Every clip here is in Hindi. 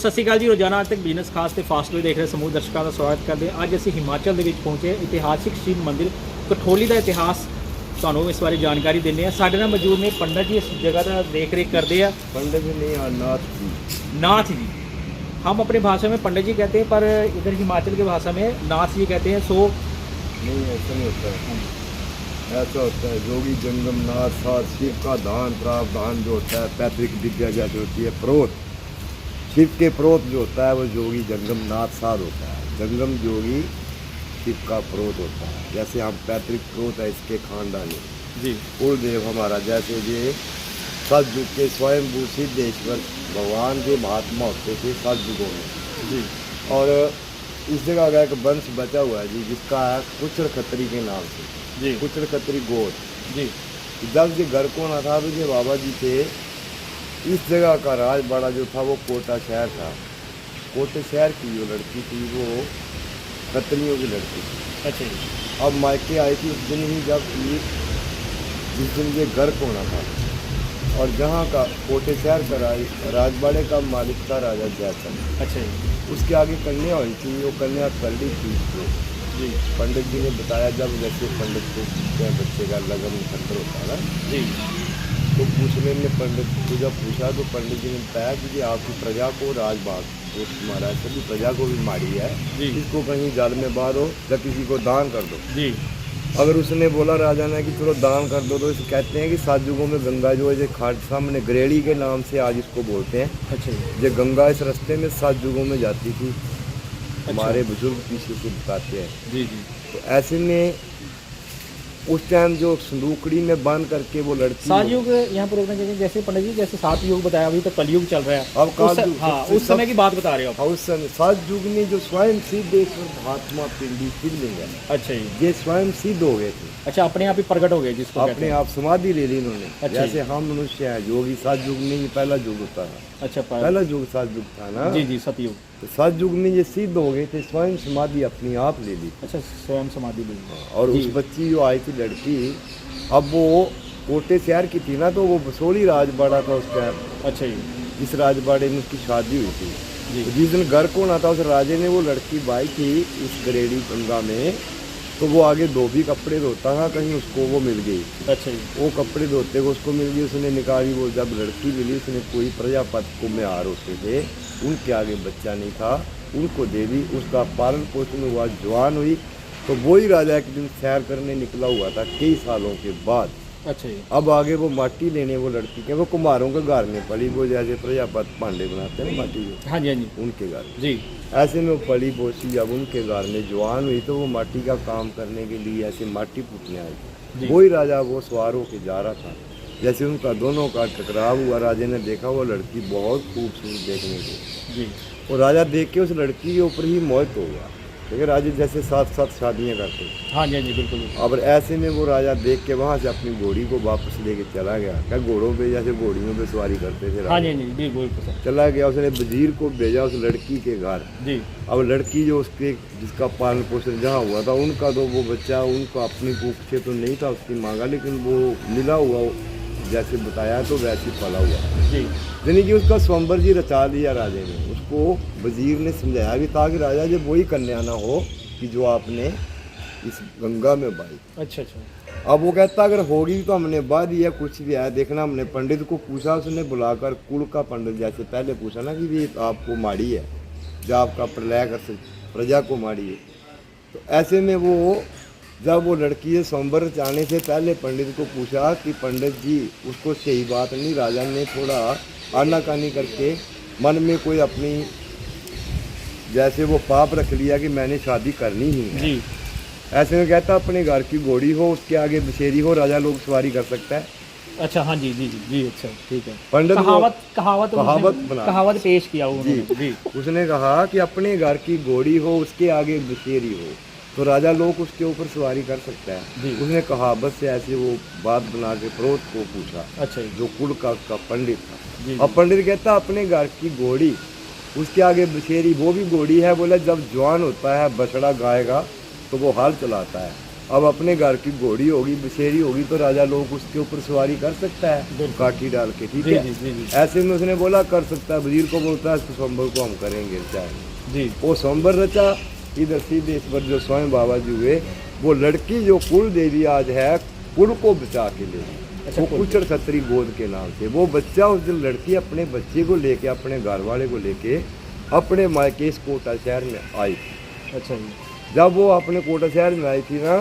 ਸਤਿ ਸ਼੍ਰੀ ਅਕਾਲ ਜੀ। ਰੋਜ਼ਾਨਾ ਅੱਜ ਤੱਕ ਬਿਜ਼ਨਸ ਖਾਸ ਤੇ ਫਾਸਟ ਵੇ ਦੇਖ ਰਹੇ ਸਮੂਹ ਦਰਸ਼ਕਾਂ ਦਾ ਸਵਾਗਤ ਕਰਦੇ ਹਾਂ। ਅੱਜ ਅਸੀਂ ਹਿਮਾਚਲ ਦੇ ਵਿੱਚ ਪਹੁੰਚੇ ਇਤਿਹਾਸਿਕ ਸ਼ਿਵ ਮੰਦਿਰ ਕਠੋਲੀ ਦਾ ਇਤਿਹਾਸ ਤੁਹਾਨੂੰ ਇਸ ਬਾਰੇ ਜਾਣਕਾਰੀ ਦਿੰਦੇ ਹਾਂ। ਸਾਡੇ ਨਾਲ ਮੌਜੂਦ ਨੇ ਪੰਡਤ ਜੀ, ਇਸ ਜਗ੍ਹਾ ਦਾ देख रेख करते हैं। पंडित जी नहीं, नाथ जी। नाथ जी, हम अपने भाषा में पंडित जी कहते हैं, पर इधर हिमाचल की भाषा में नाथ जी कहते हैं। सो नहीं, ऐसा नहीं होता है। ऐसा होता है जोगी जंगम नाथ साथ शिव का दान प्रावधान जो होता है, पैतृक विद्या जैसे होती है प्रोत, शिव के प्रोत जो होता है वो जोगी जंगम नाथ साध होता है। जंगम जोगी शिव का प्रोत होता है। जैसे हम पैतृक प्रोत है इसके खानदानी जी, कुलदेव हमारा, जैसे ये सतयुग के स्वयंभू सिद्धेश्वर भगवान के महात्मा होते थे सतयुगों में जी, और इस जगह का एक वंश बचा हुआ है जी, जिसका है कुचर खत्री के नाम से जी, कुचर खत्री गोद। जी, जब ये घर को ना था तो ये बाबा जी थे, इस जगह का राजबाड़ा जो था वो कोटा शहर था। कोटे शहर की जो लड़की थी वो खत्रियों की लड़की थी। अच्छा जी, अब मायके आई थी उस दिन ही, जब जिस दिन ये घर को ना था, और जहाँ का कोटे शहर का राजबाड़े का मालिक था राजा जयचंद। अच्छा जी, उसके आगे कन्या हुई थी, वो कन्या कर ली थी उसको। जी, पंडित जी ने बताया, जब जैसे पंडित को पूछते हैं बच्चे का लगन खतर होता है ना, जी, तो पूछने में पंडित को जब पूछा तो पंडित जी ने बताया कि आपकी प्रजा को राजबाग वो मारा है, सभी प्रजा को भी मारी है, जी, इसको कहीं जल में बांधो या किसी को दान कर दो। जी, अगर उसने बोला राजा ने कि चलो दान कर दो, तो इसे कहते हैं कि सात युगों में गंगा जो है खाट सामने गरेड़ी के नाम से आज इसको बोलते हैं। अच्छा जी, ये गंगा इस रास्ते में 7 युगों में जाती थी, हमारे बुजुर्ग पीछे से बताते हैं। जी, जी, तो ऐसे में उस टाइम जो संदूकड़ी में बांध करके वो लड़की, सात युग यहाँ पर रोकना चाहिए। जैसे पंडित जी, जैसे 7 युग बताया, अभी तो कलयुग चल रहा है। अब उस उस समय की बात बता रहे हो आप? उस समय 7 युग में जो स्वयं सिद्धेश्वर महात्मा पिंडी शिवलिंग है, अच्छा जी, ये स्वयं सिद्ध हो गए थे, अच्छा, अपने आप ही प्रकट हो गए जिसको कहते अपने हैं। आप समाधि ले ली इन्होंने। अच्छा जैसे हम मनुष्य हैं, योगी 7 युग में ये पहला युग होता था, अच्छा, पहला युग 7 युग था ना। जी, जी, सतयुग। तो 7 युग में ये सिद्ध हो गए थे, स्वयं समाधि अपनी आप ले ली। अच्छा, स्वयं समाधि ली। और जी। उस बच्ची जो आई थी लड़की, अब वो कोटे शहर की थी ना, तो वो बसोली राजबाड़ा था उस टाइम, अच्छा जी, जिस राजबाड़े में उसकी शादी हुई थी। जी, तो जिस दिन घर को ना था, उस राजे ने वो लड़की बाई थी इस गरेड़ी गंगा में, तो वो आगे धोबी कपड़े धोता था, कहीं उसको वो मिल गई। अच्छा जी, वो कपड़े धोते को उसको मिल गई, उसने निकाली। वो जब लड़की मिली, उसने कोई प्रजापति को में हार होते थे, उनके आगे बच्चा नहीं था, उनको दे दी। उसका पालन पोषण हुआ, जवान हुई, तो वही राजा एक दिन सैर करने निकला हुआ था कई सालों के बाद। अच्छा जी, अब आगे वो माटी लेने, वो लड़की के वो कुम्हारों के घर में पड़ी, वो जैसे प्रजापति भांडे बनाते हैं ना माटी के, हाँ जी, हाँ जी, उनके घर जी, ऐसे में वो पड़ी पोसी। जब उनके घर में जवान हुई तो वो माटी का काम करने के लिए ऐसे माटी पूछने आई जी। थी। वही राजा वो सवार होके जा रहा था, जैसे उनका दोनों का टकराव हुआ, राजा ने देखा वो लड़की बहुत खूबसूरत देखने को, जी, और राजा देख के उस लड़की के ऊपर ही मोहित हो गया। देखिए राजा जैसे 7 शादियाँ करते, हाँ जी, हाँ जी, बिल्कुल, बिल्कुल। अब ऐसे में वो राजा देख के वहाँ से अपनी घोड़ी को वापस लेके चला गया। क्या घोड़ों पे जैसे घोड़ियों पे सवारी करते थे हाँ जी, राजा, हाँ जी, बिल्कुल पसंद। चला गया। उसने वजीर को भेजा उस लड़की के घर। जी, अब लड़की जो उसके जिसका पालन पोषण जहाँ हुआ था, उनका तो वो बच्चा उनका अपनी कुख से तो नहीं था उसकी मांगा, लेकिन वो मिला हुआ जैसे बताया तो वैसे पला हुआ। जी, यानी कि उसका स्वयंवर जी रचा लिया राजे ने। उसको वजीर ने समझाया भी था कि राजा जब वही कन्या ना हो कि जो आपने इस गंगा में बाई। अच्छा, अच्छा, अब वो कहता अगर होगी तो हमने बा दिया, कुछ भी है देखना। हमने पंडित को पूछा, उसने बुलाकर कुल का पंडित जैसे पहले पूछा ना कि ये आपको माड़ी है, जो आपका प्रलय कर सकते प्रजा को माड़ी है। तो ऐसे में वो जब वो लड़की से स्वयंवर चाहने से पहले पंडित को पूछा कि पंडित जी उसको सही बात नहीं, राजा ने थोड़ा आनाकानी करके मन में कोई अपनी जैसे वो पाप रख लिया कि मैंने शादी करनी ही है। जी, ऐसे में कहता अपने घर की घोड़ी हो, उसके आगे बसेरी हो, राजा लोग सवारी कर सकता है। अच्छा, हाँ जी, जी, जी, जी, अच्छा, ठीक है। पंडित कहावत बना कहावत पेश किया उन्होंने। जी, जी, उसने कहा कि अपने घर की घोड़ी हो, उसके आगे बसेरी हो, तो राजा लोग उसके ऊपर सवारी कर सकता है। जी। उसने कहावत से ऐसे वो बात बना के प्रोत को पूछा, अच्छा जी, जो कुल का उसका पंडित था। जी, अब पंडित कहता अपने घर की घोड़ी, उसके आगे बसेरी, वो भी घोड़ी है। बोला जब जवान होता है बछड़ा गाएगा तो वो हाल चलाता है, अब अपने घर की घोड़ी होगी, बछेरी होगी, तो राजा लोग उसके ऊपर सवारी कर सकता है बिल्कुल। काठी डाल के, ठीक जी है। जी जी जी ऐसे में उसने बोला कर सकता है, वजीर को बोलता है इसको स्वयंवर को हम करेंगे चाहे। जी। वो स्वयंवर रचा। इधर सीधे इस पर जो स्वयं बाबा जी हुए, वो लड़की जो कुल देवी आज है, कुल को बचा के ले गई। अच्छा, वो कुल। कुचड़ खत्री गोद के नाम से वो बच्चा, उस दिन लड़की अपने बच्चे को लेके, अपने घर वाले को लेके अपने मायके इस कोटा शहर में आई। अच्छा जी। जब वो अपने कोटा शहर में आई थी ना,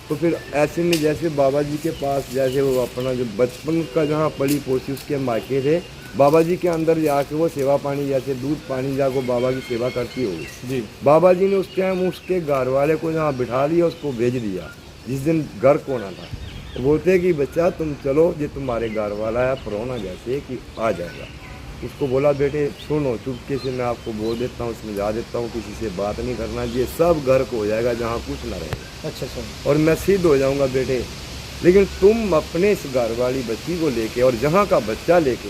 तो फिर ऐसे में जैसे बाबा जी के पास, जैसे वो अपना जो बचपन का जहाँ पली पोसी उसके मायके थे, बाबा जी के अंदर जाके वो सेवा पानी, जैसे दूध पानी जाको बाबा की सेवा करती होगी। जी। बाबा जी ने उस टाइम उसके घर वाले को जहाँ बिठा लिया, उसको भेज दिया जिस दिन घर कोना था। तो बोलते कि बच्चा तुम चलो, ये तुम्हारे घर वाला है परौना जैसे कि आ जाएगा। उसको बोला बेटे सुनो, चुपके से मैं आपको बोल देता हूँ, समझा देता हूँ, किसी से बात नहीं करना, ये सब घर को हो जाएगा जहाँ कुछ ना रहेगा। अच्छा अच्छा। और मैं सिद्ध हो जाऊँगा बेटे, लेकिन तुम अपने इस घर वाली बच्ची को लेके और जहाँ का बच्चा लेके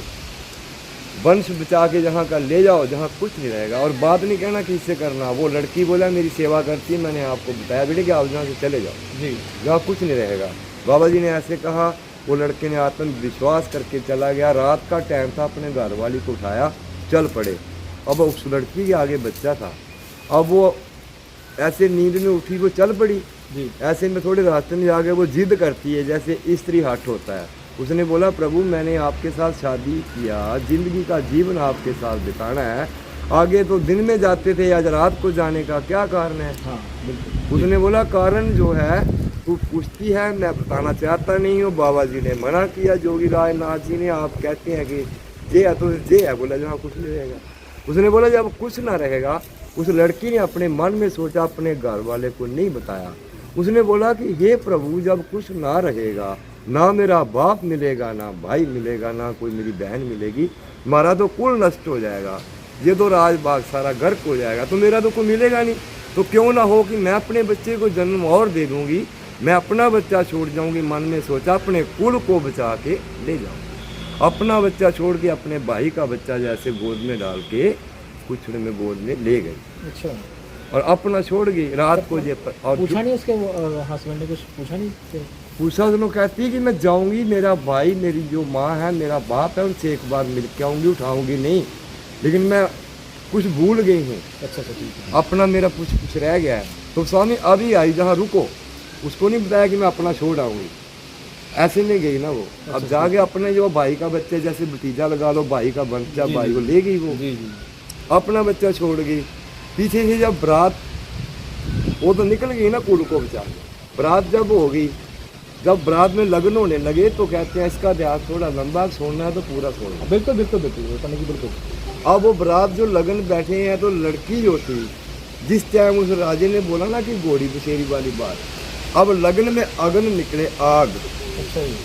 वंश बचा के जहाँ का ले जाओ, जहाँ कुछ नहीं रहेगा। और बात नहीं कहना कि इससे करना। वो लड़की बोला मेरी सेवा करती है, मैंने आपको बताया बेटे कि आप जहाँ से चले जाओ, जी। जहाँ कुछ नहीं रहेगा। बाबा जी ने ऐसे कहा। वो लड़के ने आत्मविश्वास करके चला गया। रात का टाइम था, अपने घर वाली को उठाया, चल पड़े। अब उस लड़की के आगे बच्चा था। अब वो ऐसे नींद में उठी, वो चल पड़ी। जी। ऐसे में थोड़े रास्ते में आगे वो जिद करती है, जैसे स्त्री हट होता है। उसने बोला प्रभु मैंने आपके साथ शादी किया, जिंदगी का जीवन आपके साथ बिताना है, आगे तो दिन में जाते थे, आज रात को जाने का क्या कारण है? हाँ बिल्कुल। उसने बोला कारण जो है तू पूछती है, मैं बताना चाहता नहीं हूँ। बाबा जी ने मना किया। जोगी राजनाथ जी ने, आप कहते हैं कि जे है तो जे है, बोला जहाँ कुछ नहीं रहेगा। उसने बोला जब कुछ ना रहेगा, उस लड़की ने अपने मन में सोचा, अपने घर वाले को नहीं बताया। उसने बोला कि हे प्रभु जब कुछ ना रहेगा, ना मेरा बाप मिलेगा, ना भाई मिलेगा, ना कोई मेरी बहन मिलेगी, हमारा तो कुल नष्ट हो जाएगा, ये तो राज बाग सारा गर्क हो जाएगा, तो मेरा तो कोई मिलेगा नहीं। तो क्यों ना हो कि मैं अपने बच्चे को जन्म और दे दूंगी, मैं अपना बच्चा छोड़ जाऊंगी। मन में सोचा अपने कुल को बचा के ले जाऊंगी। अपना बच्चा छोड़ के अपने भाई का बच्चा जैसे गोद में डाल के कुचड़े में गोद में ले गई। अच्छा। और अपना छोड़ गई। रात को ये और पूछा नहीं उसके हस्बैंड ने कुछ पूछा नहीं? पूछा, उसने कहती है कि मैं जाऊंगी, मेरा भाई, मेरी जो माँ है, मेरा बाप है, उनसे एक बार मिल के आऊँगी, उठाऊँगी नहीं, लेकिन मैं कुछ भूल गई हूँ। अच्छा अच्छा ठीक है। अपना मेरा कुछ रह गया है। तो स्वामी अभी आई जहाँ रुको, उसको नहीं बताया कि मैं अपना छोड़ आऊँगी। ऐसे में गई ना वो। अब जाके अपने जो भाई का बच्चे, जैसे भतीजा लगा लो, भाई का बच्चा भाई को ले गई वो, जी जी। अपना बच्चा छोड़ गई। पीछे से जब बारात, वो तो निकल गई ना कुल को बचा के। बारात जब हो गई, जब बारात में लगन होने लगे, तो कहते हैं इसका ध्यान थोड़ा लंबा छोड़ना है तो पूरा छोड़ना। बिल्कुल बिल्कुल बिल्कुल बिल्कुल। अब वो बारात जो लगन बैठे हैं, तो लड़की जो थी, जिस टाइम उस राजे ने बोला ना कि घोड़ी बसेरी वाली बात, अब लगन में अगन निकले आग। अच्छा जी।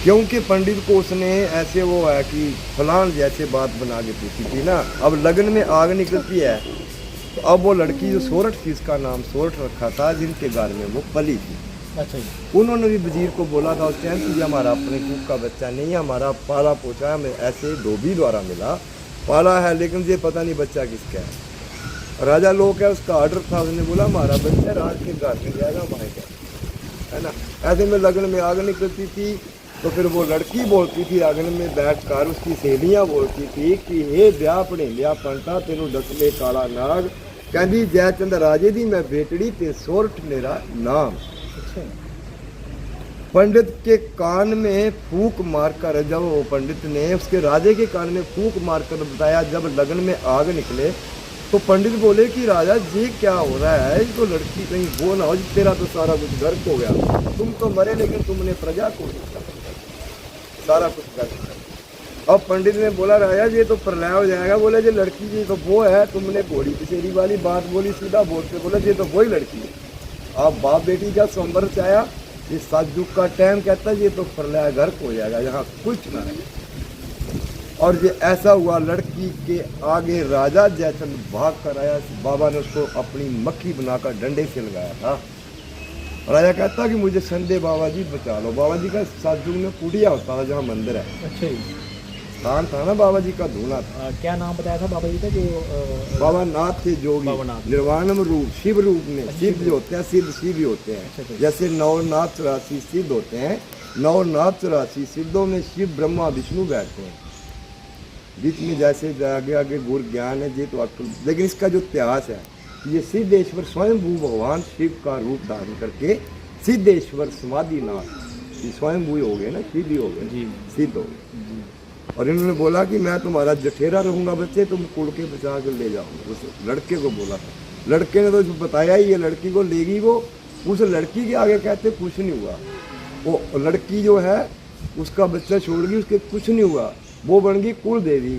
क्योंकि पंडित को उसने ऐसे वो है कि फलान जैसे बात बना के पूछी थी ना, अब लगन में आग निकलती है। तो अब वो लड़की जो सोरठ थी, इसका नाम सोरठ रखा था, जिनके घर में वो पली थी, अच्छा जी। उन्होंने भी वजीर को बोला था उस टाइम कि हमारा अपने कुक का बच्चा नहीं है, हमारा पाला पोछा है, हमें ऐसे धोबी द्वारा मिला, पाला है, लेकिन ये पता नहीं बच्चा किसका है। राजा लोग है, उसका ऑर्डर था, उसने बोला हमारा बच्चा राज के घर में जाएगा, हमारे क्या है ना। ऐसे में लगन में आग निकलती थी। तो फिर वो लड़की बोलती थी आंगन में बैठकर, उसकी सहेलियाँ बोलती थी कि हे ब्याह पढ़े लिया पंटा तेनों दसले काला नाग, कहती जयचंद राजे दी मैं बेटड़ी ते सोरठ मेरा नाम। अच्छा। पंडित के कान में फूक मारकर, जब वो पंडित ने उसके राजे के कान में फूक मारकर बताया जब लगन में आग निकले, तो पंडित बोले कि राजा जी क्या हो रहा है, तो लड़की कहीं वो ना हो, तेरा तो सारा कुछ गर्क हो गया, तुम तो मरे लेकिन तुमने प्रजा को सारा कुछ गर्क। अब पंडित ने बोला राजा ये तो प्रलय हो जाएगा। बोले ये लड़की जी तो वो है, तुमने घोड़ी पिछेरी वाली बात बोली, सीधा बोलते बोले ये तो वही लड़की है। अब बाप बेटी का संवर चाया, ये सतयुग का टाइम कहता है ये तो प्रलय गर्क हो जाएगा, यहाँ कुछ ना रहे। और ये ऐसा हुआ, लड़की के आगे राजा जयचंद भाग कर आया। बाबा ने उसको अपनी मक्खी बनाकर डंडे से लगाया था। राजा कहता कि मुझे संडे बाबा जी बचा लो। बाबा जी का सतयुग में कुटिया होता था जहाँ मंदिर है। अच्छा जी। स्थान था ना, बाबा जी का धूना था। क्या नाम बताया था बाबा जी का जो बाबा नाथ थे जोगी, बाबा नाथ। निर्वाणम रूप शिव रूप में, अच्छा, सिद्ध जो होते हैं सिद्ध शिव ही होते अच्छा, हैं। जैसे नवनाथ 84 सिद्ध होते हैं, नवनाथ 84 सिद्धों में शिव ब्रह्मा विष्णु बैठते हैं। बीच में जैसे आगे आगे गुर ज्ञान है जी तो आपको, लेकिन इसका जो इतिहास है ये सिद्धेश्वर स्वयंभू भगवान शिव का रूप धारण करके सिद्धेश्वर समाधिनाथ, ये स्वयंभू हो गए ना, सिद्ध ही हो गए, जी सिद्ध हो गए। और इन्होंने बोला कि मैं तुम्हारा जठेरा रहूंगा बच्चे, तुम कुड़ के बचा कर ले जाओ। उस लड़के को बोला था, लड़के ने तो बताया ही, ये लड़की को लेगी वो। उस लड़की के आगे कहते कुछ नहीं हुआ, वो लड़की जो है उसका बच्चा छोड़ गई, उसके कुछ नहीं हुआ, वो बन गई कुल देवी।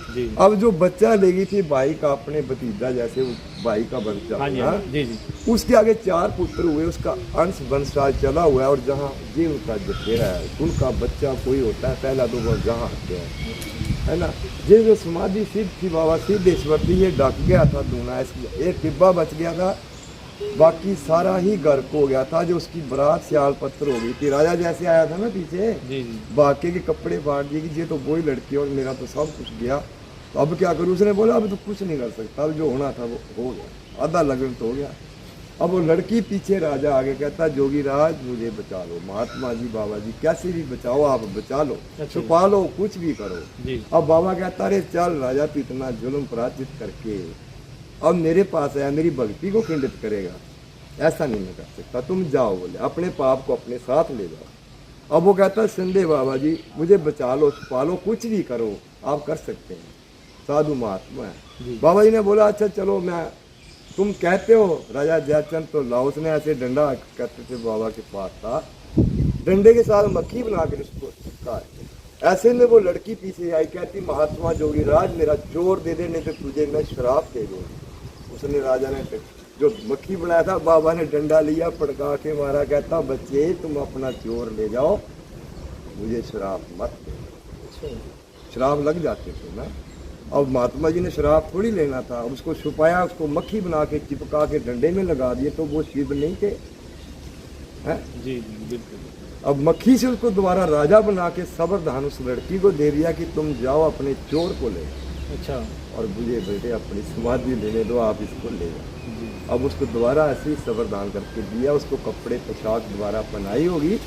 जी। अब जो बच्चा लेगी थी भाई का, अपने भतीजा जैसे वो भाई का बच्चा, हाँ जी, हाँ? जी जी। उसके आगे 4 पुत्र हुए, उसका अंश वंशराज चला हुआ है। और जहाँ ये उनका जठेरा है, उनका बच्चा कोई होता है पहला तो वो जहाँ आते हैं, है ना। ये जो समाधि सिद्ध थी बाबा सिद्धेश्वर थी, ये ढक गया था धूना, एक टिब्बा बच गया था, बाकी सारा ही गर्क हो गया था। जो उसकी बरात सियाल पत्थर हो गई थी, राजा जैसे आया था ना पीछे, जी जी। बाकी के कपड़े फाड़ दिए कि ये तो वही लड़की और मेरा तो सब कुछ गया, तो अब क्या करूँ। उसने बोला अब तो कुछ नहीं कर सकता, अब जो होना था वो हो गया, आधा लगन तो हो गया। अब वो लड़की पीछे, राजा आगे कहता जोगी राज मुझे बचा लो, महात्मा जी बाबा जी कैसे भी बचाओ, आप बचा लो, छुपा लो, कुछ भी करो जी। अब बाबा कहता अरे चल राजा, तू इतना जुल्म पराजित करके अब मेरे पास आया, मेरी भक्ति को खंडित करेगा, ऐसा नहीं मैं कर सकता, तुम जाओ। बोले अपने पाप को अपने साथ ले जाओ। अब वो कहता संदेह बाबा जी मुझे बचा लो, छुपा लो, कुछ भी करो, आप कर सकते हैं, साधु महात्मा है। बाबा जी ने बोला अच्छा चलो, मैं तुम कहते हो राजा जयचंद तो लाओ। उसने ऐसे डंडा कहते थे बाबा के पास था, डंडे के साथ मक्खी बना के उसको चिपका। ऐसे में वो लड़की पीछे आई, कहती महात्मा जोगी राज मेरा चोर दे दे, नहीं तो तुझे मैं शराब दे दूंगी। उसने राजा ने जो मक्खी बनाया था, बाबा ने डंडा लिया, पड़का के मारा, कहता बच्चे तुम अपना चोर ले जाओ, मुझे शराब मत दो। शराब लग जाते थे ना। अब महात्मा जी ने शराब थोड़ी लेना था, उसको छुपाया, उसको मक्खी बना के चिपका के डंडे में लगा दिए, तो वो शिव नहीं थे, हैं? जी बिल्कुल। अब मक्खी से उसको दोबारा राजा बना के सबरधान उस लड़की को दे दिया कि तुम जाओ अपने चोर को ले। अच्छा। और मुझे बेटे अपनी समाधि लेने दो, आप इसको ले जाओ। अब उसको दोबारा ऐसे ही सबरदान करके दिया, उसको कपड़े पोशाक दोबारा पहनाई होगी।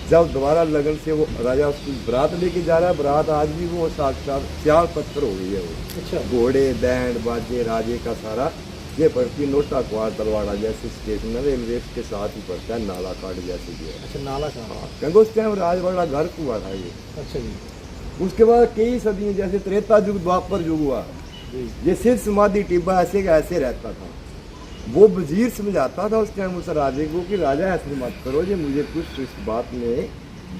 जब दोबारा लगन से वो राजा उसकी बरात लेके जा रहा है, बरात आज भी वो साक्षात सियाल पत्थर हो गई है वो। अच्छा। घोड़े बैंड बाजे राजे का सारा ये पड़ती, नोटा कुआर तलवाड़ा जैसे स्टेशन है, रेलवे के साथ ही पड़ता है, नाला काट जैसे भी है। अच्छा नाला का। हाँ, क्योंकि उस टाइम राजवाड़ा घर हुआ था ये। अच्छा जी। उसके बाद कई सदियों जैसे त्रेता युग द्वापर युग हुआ, ये सिर्फ समाधि टिब्बा ऐसे का ऐसे रहता था। वो वजीर समझाता था उस टाइम उस राजे को कि राजा ऐसे मत करो, ये मुझे कुछ इस बात में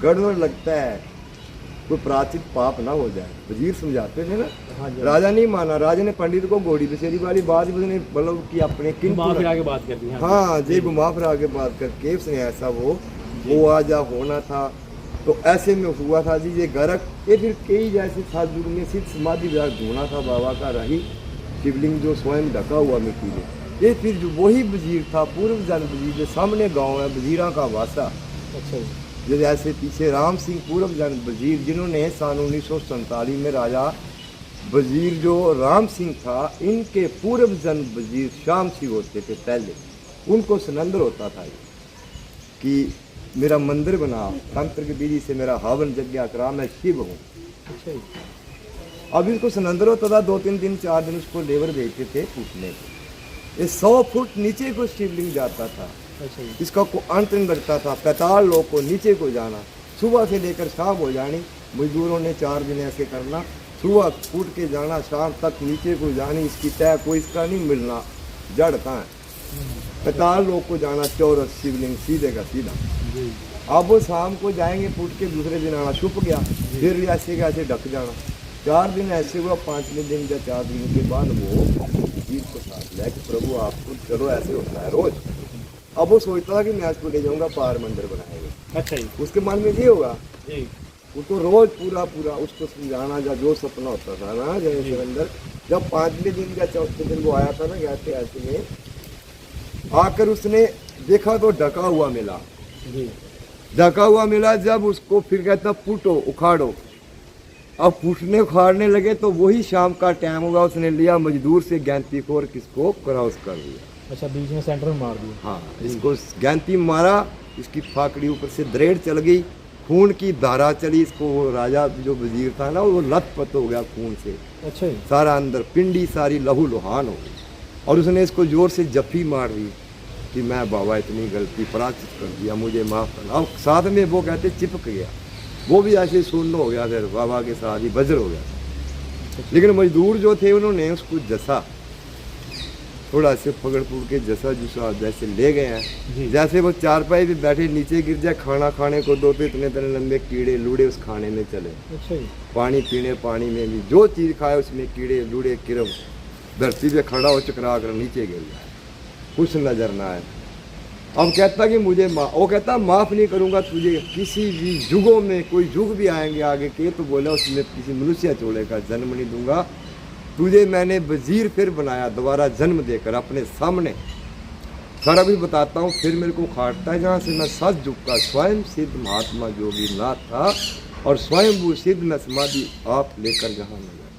गड़बड़ लगता है, कोई प्राचित पाप ना हो जाए। वजीर समझाते थे ना। हाँ जी। राजा नहीं माना, राजा ने पंडित को घोड़ी बसेरी वाली बात उसने मतलब कि अपने किन घुमा फिरा के बात कर दी। हाँ जी, घुमा फिरा के बात करके उसने ऐसा वो आज होना था। तो ऐसे में हुआ था जी ये गर्क। ये फिर कई जैसे सात युग में सिद्ध समाधि विराट धोना था बाबा का रही शिवलिंग जो स्वयं ढका हुआ मिट्टी में। ये फिर जो वही वजीर था, पूर्व जन वजीर, जो सामने गांव है वजीरा का वासा। अच्छा। जो जैसे पीछे राम सिंह पूर्व जन वजीर, जिन्होंने सन 1947 में राजा वजीर जो राम सिंह था, इनके पूर्व जन वजीर श्याम सिंह होते थे पहले, उनको सनंदर होता था कि मेरा मंदिर बना, तंत्र की विधि से मेरा हवन यज्ञ करा, मैं शिव हूँ। अच्छा। अब इसको सनंदर होता था, 2-3 दिन 4 दिन उसको लेबर भेजते थे पूछने को। ये 100 फुट नीचे को शिवलिंग जाता था। अच्छा। इसका को अंत नहीं लगता था, 45 लोग को नीचे को जाना, सुबह से लेकर शाम हो जानी। मजदूरों ने 4 दिन ऐसे करना, सुबह फूट के जाना, शाम तक नीचे को जानी। इसकी तय कोई इसका नहीं मिलना, जड़ कहाँ है। 45 लोग को जाना, चौरस शिवलिंग सीधे का सीधा। अब वो शाम को जाएंगे, फूट के दूसरे दिन आना, छुप गया, फिर ऐसे का ऐसे ढक जाना। 4 दिन ऐसे हुआ, 5वें दिन या 4 दिन के बाद वो जीत को साथ लिया कि प्रभु आपको चलो ऐसे होता है रोज। अब वो सोचता था कि मैं इसको ले जाऊंगा पार मंदिर बनाएंगे। अच्छा जी। उसके मन में ये होगा जी। उसको रोज पूरा उसको समझाना, जो सपना होता था ना जय सिकंदर। जब 5वें दिन या 4थे दिन वो आया था ना, कहते ऐसे में आकर उसने देखा तो ढका हुआ मिला। ढका हुआ मिला, जब उसको फिर कहता फूटो उखाड़ो, अब फूटने उखाड़ने लगे तो वही शाम का टाइम होगा, उसने लिया मजदूर से गैंती खोर किसको क्रॉस कर दिया। अच्छा, बीच में सेंटर में मार दिया। हाँ, इसको गैंती मारा, इसकी फाकड़ी ऊपर से दरेड़ चल गई, खून की धारा चली। इसको वो राजा जो वजीर था ना, वो लथपथ हो गया खून से। अच्छा जी। सारा अंदर पिंडी सारी लहू लुहान हो गई, और उसने इसको जोर से जफ्फी मार दी कि मैं बाबा इतनी गलती पराचित कर दिया, मुझे माफ़ करना। और साथ में वो कहते चिपक गया, वो भी ऐसे शून्य हो गया, फिर बाबा के साथ ही वज्र हो गया। लेकिन मजदूर जो थे उन्होंने उसको जसा, थोड़ा से पकड़ पुड़ के जसा जुसा जैसे ले गए हैं। जैसे वो चारपाई पे बैठे नीचे गिर जाए, खाना खाने को दो तो इतने इतने लंबे कीड़े लूड़े उस खाने में चले। अच्छा जी। पानी पीने, पानी में भी जो चीज़ खाए उसमें कीड़े लूड़े किरम, धरती पे खड़ा हो चकरा कर नीचे गिर जाए, कुछ नजर ना आए। अब कहता कि मुझे वो कहता माफ़ नहीं करूँगा तुझे, किसी भी युगों में कोई युग भी आएंगे आगे के, तो बोला उसमें किसी मनुष्य चोले का जन्म नहीं दूंगा तुझे। मैंने वजीर फिर बनाया दोबारा जन्म देकर अपने सामने, सारा कुछ बताता हूँ। फिर मेरे को खाटता है जहाँ से मैं सच झुका, स्वयं सिद्ध महात्मा जोगी नाथ था, और स्वयं वो सिद्ध में समाधि आप लेकर जहाँ में गया।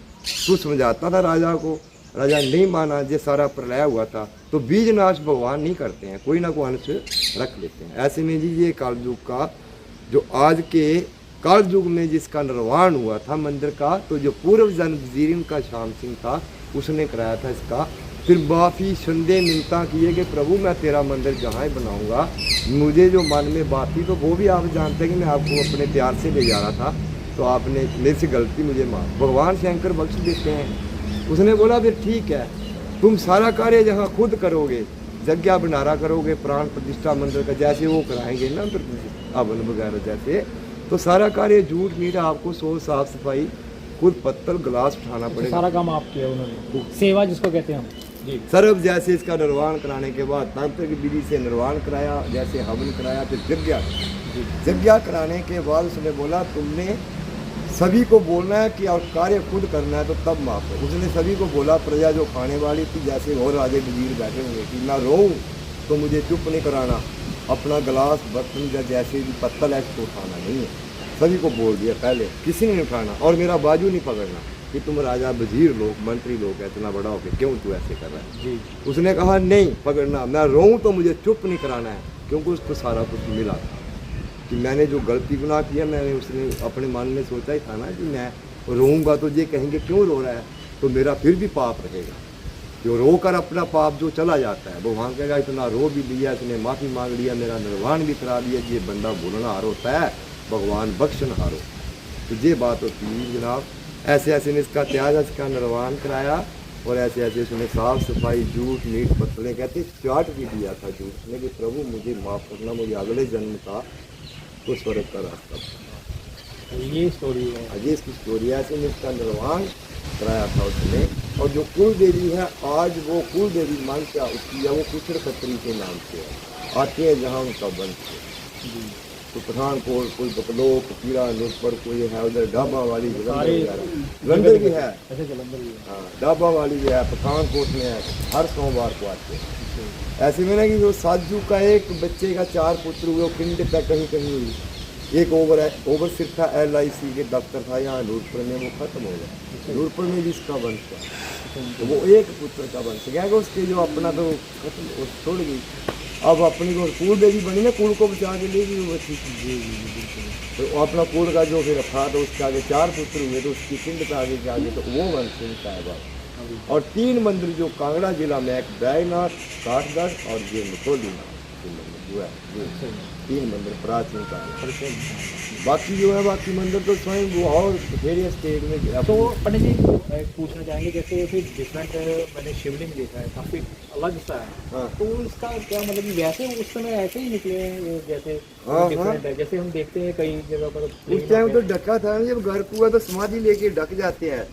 तू समझाता था राजा को, राजा नहीं माना। जो सारा प्रलय हुआ था, तो बीज नाश भगवान नहीं करते हैं, कोई ना कोई अंश रख लेते हैं। ऐसे में जी ये कालयुग का, जो आज के कालयुग में जिसका निर्माण हुआ था मंदिर का, तो जो पूर्व जन्म वजीर का श्याम सिंह था, उसने कराया था इसका। फिर माफ़ी संदेह मिलता किए कि प्रभु मैं तेरा मंदिर जहाँ ही बनाऊँगा, मुझे जो मन में बात थी तो वो भी आप जानते हैं कि मैं आपको अपने प्यार से ले जा रहा था, तो आपने मेरे से गलती मुझे माफ, भगवान शंकर बख्श देते हैं। उसने बोला फिर ठीक है, तुम सारा कार्य जहाँ खुद करोगे, यज्ञ भंडारा करोगे, प्राण प्रतिष्ठा मंदिर का जैसे वो कराएंगे ना, फिर हवन वगैरह जैसे, तो सारा कार्य झूठ मीठा आपको सो साफ सफाई खुद पत्तल गिलास उठाना पड़ेगा। सारा काम आप किया उन्होंने, सेवा जिसको कहते हैं हम जी। सर्व जैसे इसका निर्वाण कराने के बाद तांत्रिक विधि से निर्वाण कराया, जैसे हवन कराया, फिर यज्ञ कराने के बाद उसने बोला तुमने सभी को बोलना है कि और कार्य खुद करना है, तो तब माफ है। उसने सभी को बोला, प्रजा जो खाने वाली थी, जैसे और राजे वजीर बैठे हुए कि मैं रोऊं तो मुझे चुप नहीं कराना, अपना गिलास बर्तन या जैसे भी पत्तल है इसको उठाना नहीं है। सभी को बोल दिया पहले, किसी ने नहीं उठाना, और मेरा बाजू नहीं पकड़ना कि तुम राजा वजीर लोग मंत्री लोग इतना बड़ा हो गया, क्यों तू ऐसे कर रहा है जी। उसने कहा नहीं पकड़ना, मैं रोऊं तो मुझे चुप नहीं कराना है, क्योंकि उसको सारा कुछ मिला कि मैंने जो गलती गुनाह किया, मैंने उसने अपने मन में सोचा ही था ना कि मैं रोऊंगा तो ये कहेंगे क्यों रो रहा है, तो मेरा फिर भी पाप रहेगा। जो रो कर अपना पाप जो चला जाता है, वो वहाँ कहेगा इतना रो भी लिया, इसने माफ़ी मांग लिया, मेरा निर्वाण भी करा दिया, ये बंदा बोलना हार होता है, भगवान बख्शन हारो। तो ये बात होती है जनाब। ऐसे ऐसे ने इसका त्याग, इसका निर्वाण कराया, और ऐसे ऐसे उसने साफ सफाई झूठ मीठ पतले कहते चाट भी दिया था झूठ ने कि प्रभु मुझे माफ़ करना, मुझे अगले जन्म का तो स्वर्ग का रास्ता। ये स्टोरी है, अजय इसकी स्टोरी है। ऐसे में इसका निर्वाण कराया था उसने। और जो कुल देवी है, आज वो कुल देवी मानसा उसकी या वो कुचड़ खत्री के नाम से है, आते हैं जहाँ उनका वंश है। तो पठानकोट, कोई बकलोक, कीड़ा नूरपुर, कोई है उधर डाबा वाली जलंधर भी है, हाँ डाबा वाली भी है, पठानकोट में है, हर सोमवार को आते हैं। ऐसे में ना कि जो साजू का एक बच्चे का 4 पुत्र हुए, पिंड पे कहीं कहीं हुई, एक ओवर सिर्फ था LIC के दफ्तर था यहाँ नूरपुर में, वो खत्म हो गया। नूरपुर में भी इसका वंश था, तो वो एक पुत्र का वंश गया, उसके जो अपना तो खत्म छोड़ गई। अब अपनी को कुल देवी बनी ना, कुल को बचा के ले गई वो बच्ची, तो अपना कुल का जो फिर था, तो उसके आगे 4 पुत्र हुए, तो उसकी पिंड पे आगे के आगे तो वो वंश इनका है बात। और 3 मंदिर जो कांगड़ा जिला में, एक बैजनाथ, काठगढ़ और ये मथोलीनाथ जो है, ये 3 मंदिर प्राचीन काल। बाकी जो है बाकी मंदिर तो स्वयं वो और वेरियस स्टेट में। तो पंडित जी पूछना चाहेंगे, जैसे फिर डिफरेंट मैंने शिवलिंग देखा है, काफ़ी अलग सा है, हाँ। तो इसका क्या मतलब कि वैसे उस समय ऐसे ही निकले हैं जैसे हाँ, डिफरेंट है, जैसे हम देखते हैं कई जगह पर उस टाइम तो ढका था, जब घर कुआ तो समाधि लेके ढक जाते हैं।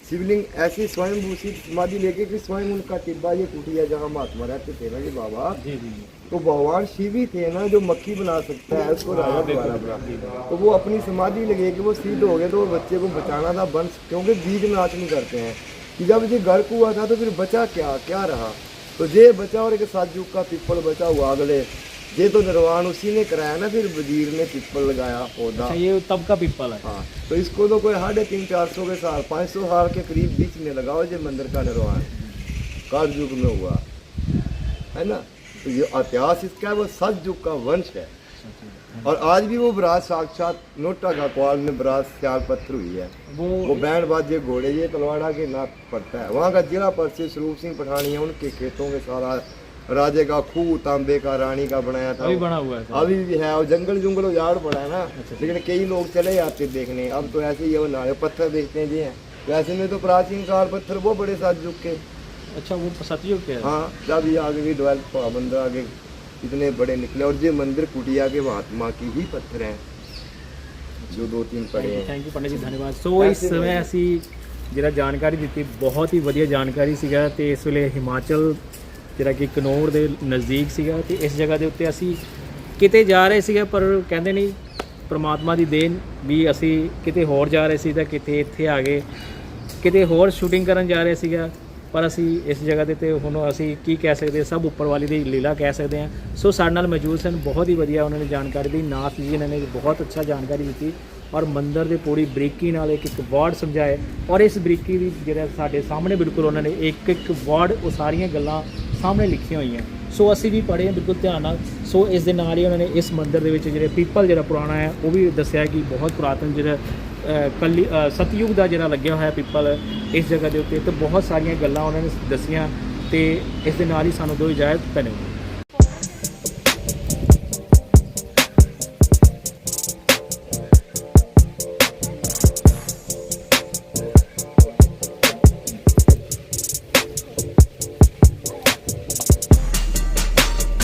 शिवलिंग ऐसी स्वयं भूषित समाधि लेके, फिर स्वयं उनका टिब्बा ये कुटिया जहाँ महात्मा रहते थे ना जी बाबा, तो भगवान शिव ही थे ना जो मक्खी बना सकता है, उसको राजा द्वारा बना, तो वो अपनी समाधि लगे कि वो सिद्ध हो गए, तो वो बच्चे को बचाना था वंश, क्योंकि बीज नाश नहीं करते हैं कि जब ये घर कुआ था तो फिर बचा क्या रहा, तो ये बचा और एक साजू का पिप्पल बचा हुआ अगले ये तो निर्माण उसी ने कराया ना, फिर वजीर ने पिपल लगाया पौधा। अच्छा, ये तब का पीपल है। हाँ, तो इसको तो कोई 350-400 के साल 500 साल के करीब बीच में लगाओ ये मंदिर का निर्माण काल युग में हुआ है ना। तो ये इतिहास इसका है, वो सत युग का वंश है। और आज भी वो बरात साक्षात नोटा का क्वाल में बरात सियाल पत्थर हुई है, वो बैंड बाजे घोड़े ये तलवाड़ा के नाक पड़ता है। वहाँ का जिला परिषद स्वरूप सिंह पठानी है, उनके खेतों के सारा राजे का खूह तांबे का रानी का बनाया था, अभी बना हुआ है। अभी भी है। और जंगल जुंगल उजाड़ पड़ा है ना, लेकिन कई लोग चले जाते देखने। अब तो ऐसे ही है, वो नारे पत्थर देखते हैं जी हैं, तो ऐसे में तो प्राचीन काल पत्थर वो बड़े साथ झुक के। अच्छा, वो सतयुग के है। हाँ, जब ये आगे भी डेवलप हुआ मंदिर आगे इतने बड़े निकले। और ये मंदिर कुटिया के महात्मा की ही पत्थर हैं जो 2-3 पड़े हैं। ਥੈਂਕ ਯੂ ਪੰਡਿਤ ਜੀ, ਧੰਨਵਾਦ। ਸੋ ਇਸ ਸਮੇਂ ਅਸੀਂ ਜਿਹੜਾ ਜਾਣਕਾਰੀ ਦਿੱਤੀ, ਬਹੁਤ ਹੀ ਵਧੀਆ ਜਾਣਕਾਰੀ ਸੀਗਾ। ਤੇ ਇਸ ਵੇਲੇ ਹਿਮਾਚਲ ਜਿਹੜਾ ਕਿ ਕਨੌਰ ਦੇ ਨਜ਼ਦੀਕ ਸੀਗਾ, ਤੇ ਇਸ ਜਗ੍ਹਾ ਦੇ ਉੱਤੇ ਅਸੀਂ ਕਿਤੇ ਜਾ ਰਹੇ ਸੀਗੇ, ਪਰ ਕਹਿੰਦੇ ਨਹੀਂ ਪ੍ਰਮਾਤਮਾ ਦੀ ਦੇਣ ਵੀ ਅਸੀਂ ਕਿਤੇ ਹੋਰ ਜਾ ਰਹੇ ਸੀ ਤਾਂ ਕਿਤੇ ਇੱਥੇ ਆ ਗਏ, ਕਿਤੇ ਹੋਰ ਸ਼ੂਟਿੰਗ ਕਰਨ ਜਾ ਰਹੇ ਸੀਗਾ, ਪਰ ਅਸੀਂ ਇਸ ਜਗ੍ਹਾ ਦੇ ਤੇ ਹੁਣ ਅਸੀਂ ਕੀ ਕਹਿ ਸਕਦੇ, ਸਭ ਉੱਪਰ ਵਾਲੀ ਦੀ ਲੀਲਾ ਕਹਿ ਸਕਦੇ ਹਾਂ। ਸੋ ਸਾਡੇ ਨਾਲ ਮੌਜੂਦ ਸਨ, ਬਹੁਤ ਹੀ ਵਧੀਆ ਉਹਨਾਂ ਨੇ ਜਾਣਕਾਰੀ ਦਿੱਤੀ। ਨਾਥ ਜੀ ਇਹਨਾਂ ਨੇ ਬਹੁਤ ਅੱਛਾ ਜਾਣਕਾਰੀ ਦਿੱਤੀ ਔਰ ਮੰਦਿਰ ਦੇ ਪੂਰੀ ਬਰੀਕੀ ਨਾਲ ਇੱਕ ਵਾਰਡ ਸਮਝਾਏ। ਔਰ ਇਸ ਬਰੀਕੀ ਦੀ ਜਿਹੜਾ ਸਾਡੇ ਸਾਹਮਣੇ ਬਿਲਕੁਲ ਉਹਨਾਂ ਨੇ ਇੱਕ ਵਾਰਡ ਉਹ ਸਾਰੀਆਂ ਗੱਲਾਂ ਸਾਹਮਣੇ ਲਿਖੀਆਂ ਹੋਈਆਂ। ਸੋ ਅਸੀਂ ਵੀ ਪੜ੍ਹੇ ਬਿਲਕੁਲ ਧਿਆਨ ਨਾਲ। ਸੋ ਇਸ ਦੇ ਨਾਲ ਹੀ ਉਹਨਾਂ ਨੇ ਇਸ ਮੰਦਿਰ ਦੇ ਵਿੱਚ ਜਿਹੜੇ ਪੀਪਲ ਜਿਹੜਾ ਪੁਰਾਣਾ ਹੈ ਉਹ ਵੀ ਦੱਸਿਆ ਕਿ ਬਹੁਤ ਪੁਰਾਤਨ ਜਿਹੜਾ ਸਤਯੁਗ ਦਾ ਜਿਹੜਾ ਲੱਗਿਆ ਹੋਇਆ ਪੀਪਲ ਇਸ ਜਗ੍ਹਾ ਦੇ ਉੱਤੇ। ਤੇ ਬਹੁਤ ਸਾਰੀਆਂ ਗੱਲਾਂ ਉਹਨਾਂ ਨੇ ਦੱਸੀਆਂ। ਤੇ ਇਸ ਦੇ ਨਾਲ ਹੀ ਸਾਨੂੰ ਦਿਓ ਇਜਾਜ਼ਤ। ਧੰਨਵਾਦ।